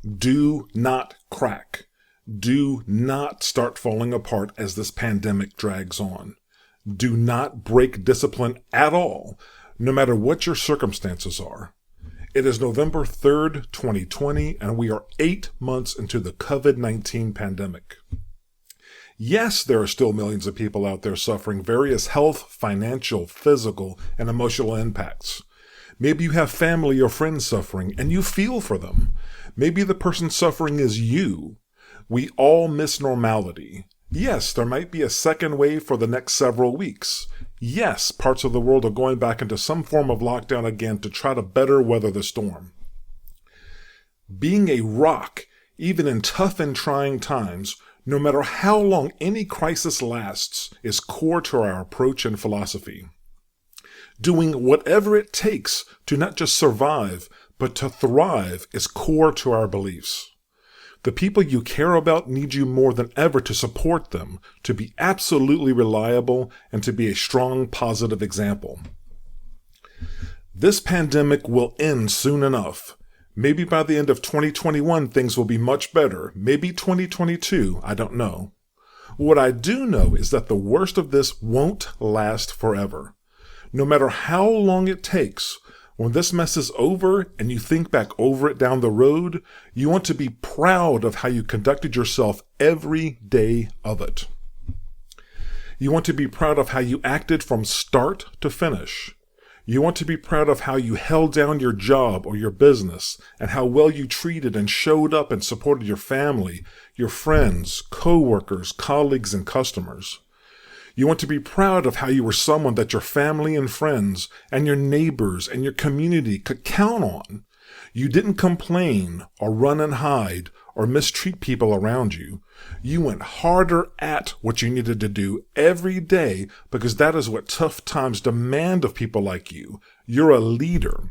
Do not crack. Do not start falling apart as this pandemic drags on. Do not break discipline at all, no matter what your circumstances are. It is November 3rd, 2020, and we are 8 months into the COVID-19 pandemic. Yes, there are still millions of people out there suffering various health, financial, physical, and emotional impacts. Maybe you have family or friends suffering, and you feel for them. Maybe the person suffering is you. We all miss normality. Yes, there might be a second wave for the next several weeks. Yes, parts of the world are going back into some form of lockdown again to try to better weather the storm. Being a rock, even in tough and trying times, no matter how long any crisis lasts, is core to our approach and philosophy. Doing whatever it takes to not just survive, but to thrive is core to our beliefs. The people you care about need you more than ever to support them, to be absolutely reliable, and to be a strong, positive example. This pandemic will end soon enough. Maybe by the end of 2021, things will be much better. Maybe 2022, I don't know. What I do know is that the worst of this won't last forever. No matter how long it takes, when this mess is over and you think back over it down the road, you want to be proud of how you conducted yourself every day of it. You want to be proud of how you acted from start to finish. You want to be proud of how you held down your job or your business and how well you treated and showed up and supported your family, your friends, co-workers, colleagues, and customers. You want to be proud of how you were someone that your family and friends and your neighbors and your community could count on. You didn't complain or run and hide or mistreat people around you. You went harder at what you needed to do every day because that is what tough times demand of people like you. You're a leader.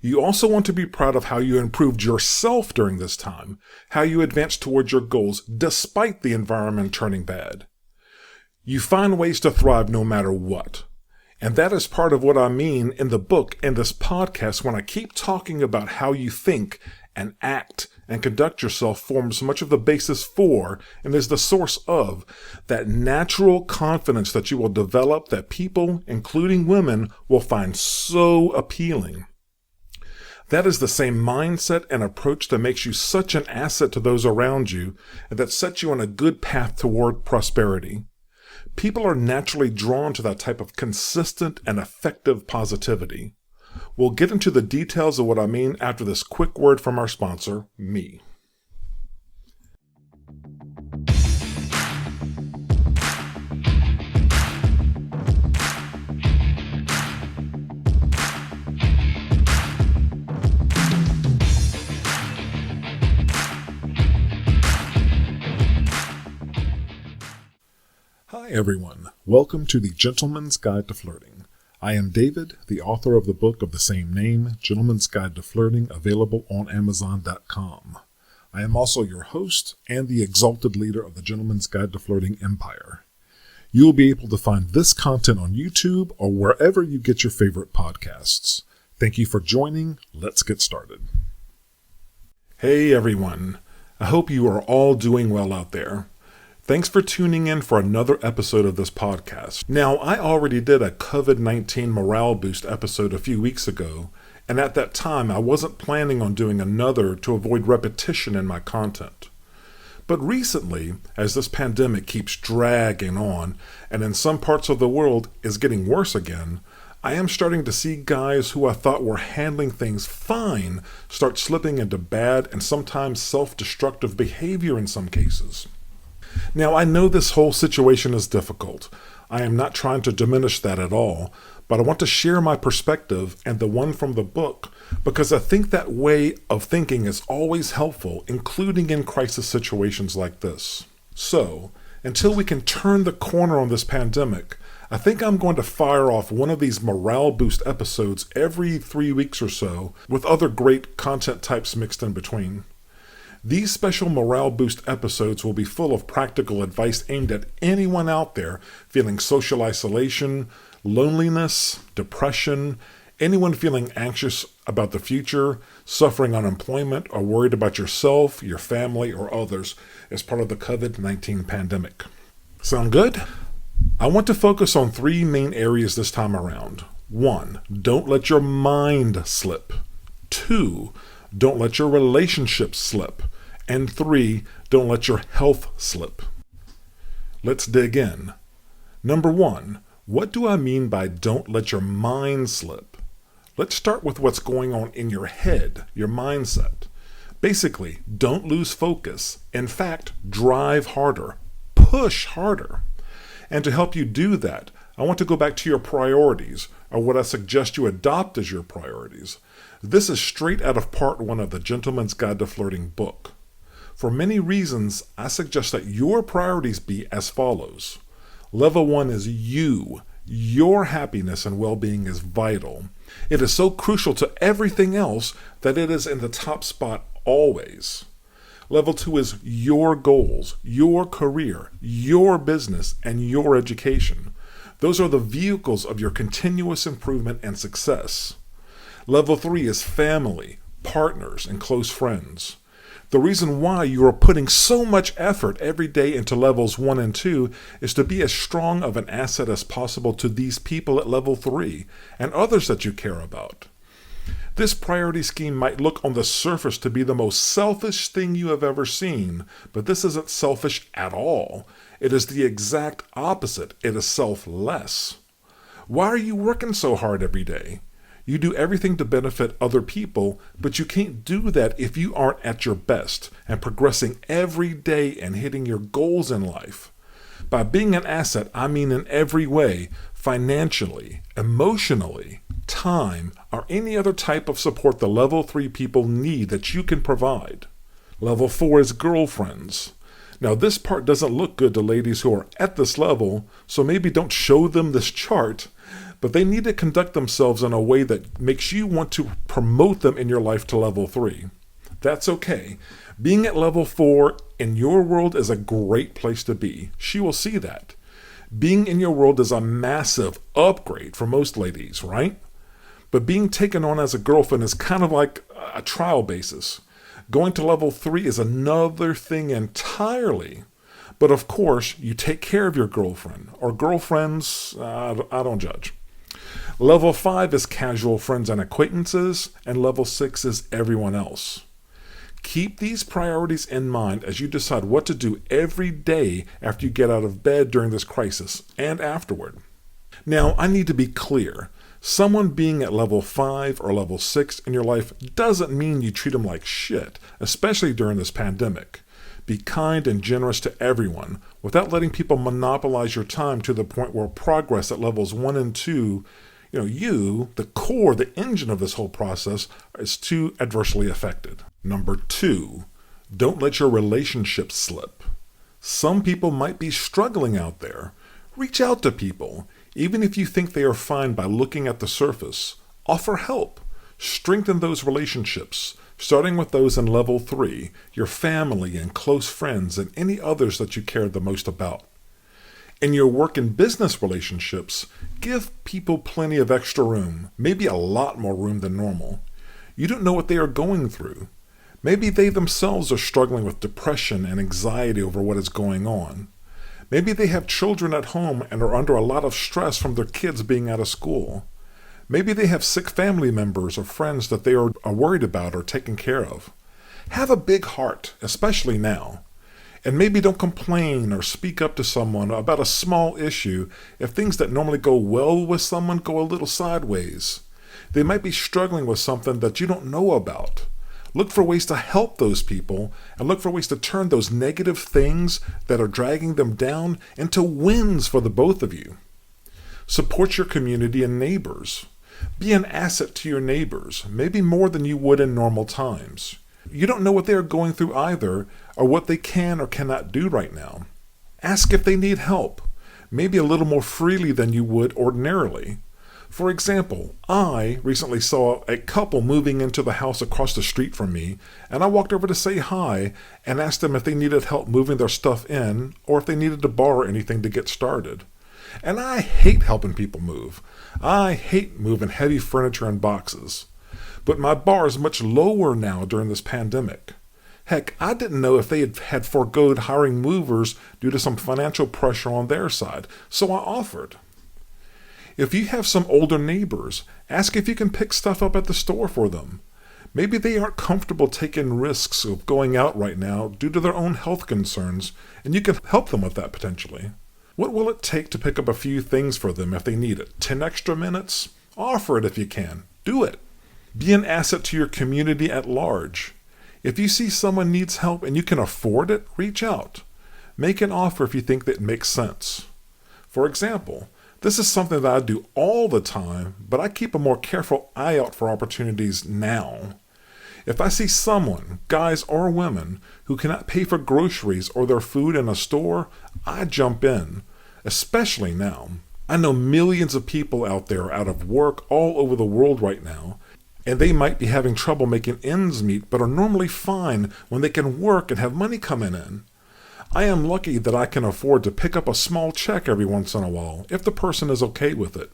You also want to be proud of how you improved yourself during this time, how you advanced towards your goals despite the environment turning bad. You find ways to thrive no matter what. And that is part of what I mean in the book and this podcast when I keep talking about how you think and act and conduct yourself forms much of the basis for and is the source of that natural confidence that you will develop that people, including women, will find so appealing. That is the same mindset and approach that makes you such an asset to those around you and that sets you on a good path toward prosperity. People are naturally drawn to that type of consistent and effective positivity. We'll get into the details of what I mean after this quick word from our sponsor, me. Hi everyone, welcome to the Gentleman's Guide to Flirting. I am David, the author of the book of the same name, Gentleman's Guide to Flirting, available on Amazon.com. I am also your host and the exalted leader of the Gentleman's Guide to Flirting empire. You will be able to find this content on YouTube or wherever you get your favorite podcasts. Thank you for joining. Let's get started. Hey everyone, I hope you are all doing well out there. Thanks for tuning in for another episode of this podcast. Now, I already did a COVID-19 morale boost episode a few weeks ago, and at that time I wasn't planning on doing another to avoid repetition in my content. But recently, as this pandemic keeps dragging on, and in some parts of the world is getting worse again, I am starting to see guys who I thought were handling things fine start slipping into bad and sometimes self-destructive behavior in some cases. Now, I know this whole situation is difficult. I am not trying to diminish that at all, but I want to share my perspective and the one from the book because I think that way of thinking is always helpful, including in crisis situations like this. So, until we can turn the corner on this pandemic, I think I'm going to fire off one of these morale boost episodes every 3 weeks or so with other great content types mixed in between. These special morale boost episodes will be full of practical advice aimed at anyone out there feeling social isolation, loneliness, depression, Anyone feeling anxious about the future, suffering unemployment, or worried about yourself, your family, or others as part of the COVID-19 pandemic. Sound good? I want to focus on three main areas this time around. 1. Don't let your mind slip. 2. Don't let your relationships slip. And 3. Don't let your health slip. Let's dig in. Number 1. What do I mean by don't let your mind slip? Let's start with what's going on in your head, your mindset. Basically, don't lose focus. In fact, drive harder. Push harder. And to help you do that, I want to go back to your priorities, or what I suggest you adopt as your priorities. This is straight out of part 1 of the Gentleman's Guide to Flirting book. For many reasons, I suggest that your priorities be as follows. Level 1 is you. Your happiness and well-being is vital. It is so crucial to everything else that it is in the top spot always. Level 2 is your goals, your career, your business, and your education. Those are the vehicles of your continuous improvement and success. Level 3 is family, partners, and close friends. The reason why you are putting so much effort every day into levels 1 and 2 is to be as strong of an asset as possible to these people at level 3 and others that you care about. This priority scheme might look on the surface to be the most selfish thing you have ever seen, but this isn't selfish at all. It is the exact opposite. It is selfless. Why are you working so hard every day? You do everything to benefit other people, but you can't do that if you aren't at your best and progressing every day and hitting your goals in life. By being an asset, I mean in every way, financially, emotionally, time, or any other type of support the level 3 people need that you can provide. Level 4 is girlfriends. Now this part doesn't look good to ladies who are at this level, so maybe don't show them this chart, but they need to conduct themselves in a way that makes you want to promote them in your life to level 3. That's okay. Being at level 4 in your world is a great place to be. She will see that. Being in your world is a massive upgrade for most ladies, right? But being taken on as a girlfriend is kind of like a trial basis. Going to level 3 is another thing entirely. But of course, you take care of your girlfriend or girlfriends. I don't judge. Level 5 is casual friends and acquaintances, and level 6 is everyone else. Keep these priorities in mind as you decide what to do every day after you get out of bed during this crisis and afterward. Now, I need to be clear. Someone being at level 5 or level 6 in your life doesn't mean you treat them like shit, especially during this pandemic. Be kind and generous to everyone without letting people monopolize your time to the point where progress at levels 1 and 2, you, the core, the engine of this whole process, is too adversely affected. Number 2, don't let your relationships slip. Some people might be struggling out there. Reach out to people, even if you think they are fine by looking at the surface. Offer help. Strengthen those relationships, starting with those in level 3, your family and close friends and any others that you care the most about. In your work and business relationships, give people plenty of extra room, maybe a lot more room than normal. You don't know what they are going through. Maybe they themselves are struggling with depression and anxiety over what is going on. Maybe they have children at home and are under a lot of stress from their kids being out of school. Maybe they have sick family members or friends that they are worried about or taking care of. Have a big heart, especially now. And maybe don't complain or speak up to someone about a small issue if things that normally go well with someone go a little sideways. They might be struggling with something that you don't know about. Look for ways to help those people and look for ways to turn those negative things that are dragging them down into wins for the both of you. Support your community and neighbors. Be an asset to your neighbors, maybe more than you would in normal times. You don't know what they are going through either, or what they can or cannot do right now. Ask if they need help, maybe a little more freely than you would ordinarily. For example, I recently saw a couple moving into the house across the street from me, and I walked over to say hi and asked them if they needed help moving their stuff in or if they needed to borrow anything to get started. And I hate helping people move. I hate moving heavy furniture and boxes. But my bar is much lower now during this pandemic. Heck, I didn't know if they had foregoed hiring movers due to some financial pressure on their side, so I offered. If you have some older neighbors, ask if you can pick stuff up at the store for them. Maybe they aren't comfortable taking risks of going out right now due to their own health concerns, and you can help them with that potentially. What will it take to pick up a few things for them if they need it? 10 extra minutes? Offer it if you can. Do it. Be an asset to your community at large. If you see someone needs help and you can afford it, reach out. Make an offer if you think that it makes sense. For example, this is something that I do all the time, but I keep a more careful eye out for opportunities now. If I see someone, guys or women, who cannot pay for groceries or their food in a store, I jump in, especially now. I know millions of people out there out of work all over the world right now, and they might be having trouble making ends meet, but are normally fine when they can work and have money coming in. I am lucky that I can afford to pick up a small check every once in a while, if the person is okay with it.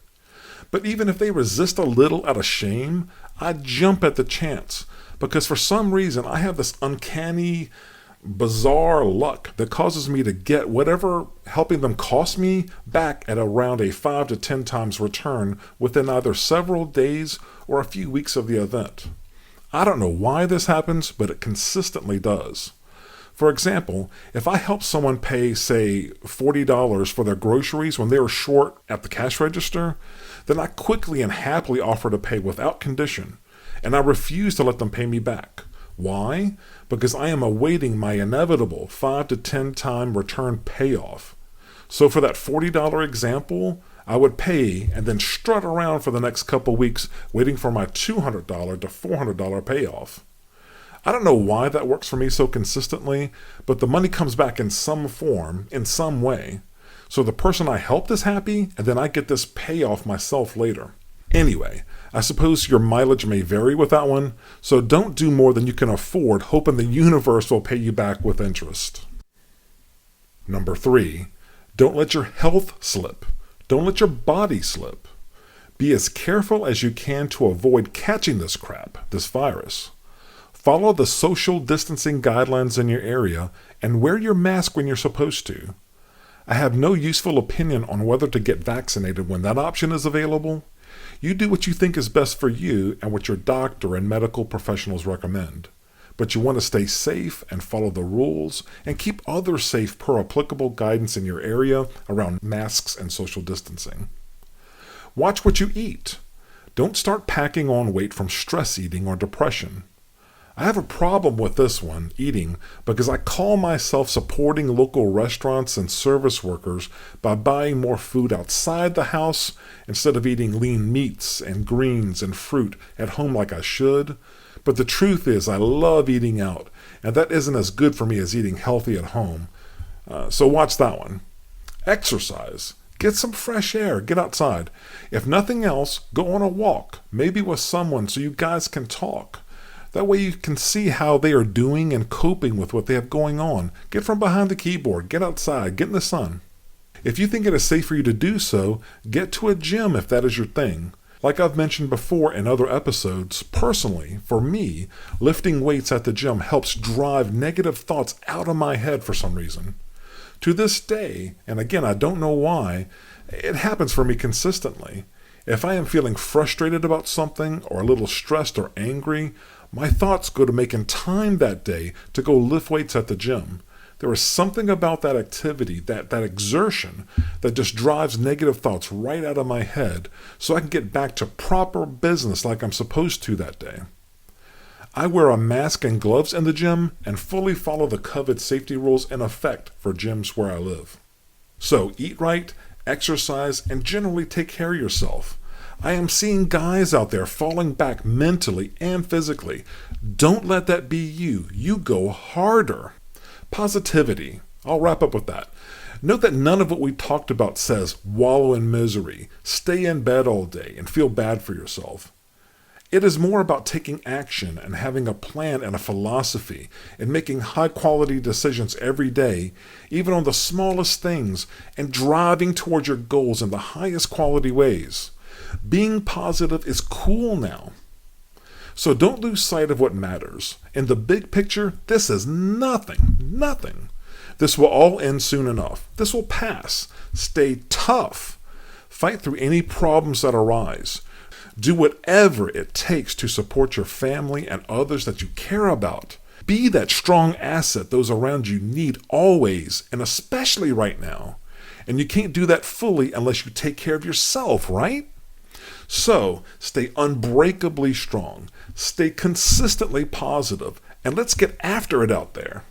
But even if they resist a little out of shame, I jump at the chance, because for some reason I have this uncanny, bizarre luck that causes me to get whatever helping them cost me back at around a 5 to 10 times return within either several days or a few weeks of the event. I don't know why this happens, but it consistently does. For example, if I help someone pay, say, $40 for their groceries when they are short at the cash register, then I quickly and happily offer to pay without condition, and I refuse to let them pay me back. Why? Because I am awaiting my inevitable 5 to 10 time return payoff. So for that $40 example, I would pay and then strut around for the next couple weeks waiting for my $200 to $400 payoff. I don't know why that works for me so consistently, but the money comes back in some form, in some way. So the person I helped is happy, and then I get this payoff myself later. Anyway, I suppose your mileage may vary with that one, so don't do more than you can afford, hoping the universe will pay you back with interest. Number 3, don't let your health slip. Don't let your body slip. Be as careful as you can to avoid catching this crap, this virus. Follow the social distancing guidelines in your area and wear your mask when you're supposed to. I have no useful opinion on whether to get vaccinated when that option is available. You do what you think is best for you and what your doctor and medical professionals recommend. But you want to stay safe and follow the rules and keep others safe per applicable guidance in your area around masks and social distancing. Watch what you eat. Don't start packing on weight from stress eating or depression. I have a problem with this one, eating, because I call myself supporting local restaurants and service workers by buying more food outside the house instead of eating lean meats and greens and fruit at home like I should. But the truth is I love eating out, and that isn't as good for me as eating healthy at home. So watch that one. Exercise. Get some fresh air. Get outside. If nothing else, go on a walk, maybe with someone so you guys can talk. That way you can see how they are doing and coping with what they have going on. Get from behind the keyboard, get outside, get in the sun. If you think it is safe for you to do so, get to a gym if that is your thing. Like I've mentioned before in other episodes, personally, for me, lifting weights at the gym helps drive negative thoughts out of my head for some reason. To this day, and again I don't know why, it happens for me consistently. If I am feeling frustrated about something or a little stressed or angry, my thoughts go to making time that day to go lift weights at the gym. There is something about that activity, that exertion, that just drives negative thoughts right out of my head so I can get back to proper business like I'm supposed to that day. I wear a mask and gloves in the gym and fully follow the COVID safety rules in effect for gyms where I live. So eat right, exercise, and generally take care of yourself. I am seeing guys out there falling back mentally and physically. Don't let that be you. You go harder. Positivity. I'll wrap up with that. Note that none of what we talked about says wallow in misery, stay in bed all day, and feel bad for yourself. It is more about taking action and having a plan and a philosophy and making high quality decisions every day, even on the smallest things, and driving towards your goals in the highest quality ways. Being positive is cool now. So don't lose sight of what matters. In the big picture, this is nothing. This will all end soon enough. This will pass. Stay tough. Fight through any problems that arise. Do whatever it takes to support your family and others that you care about. Be that strong asset those around you need always, and especially right now. And you can't do that fully unless you take care of yourself, right? So stay unbreakably strong, stay consistently positive, and let's get after it out there.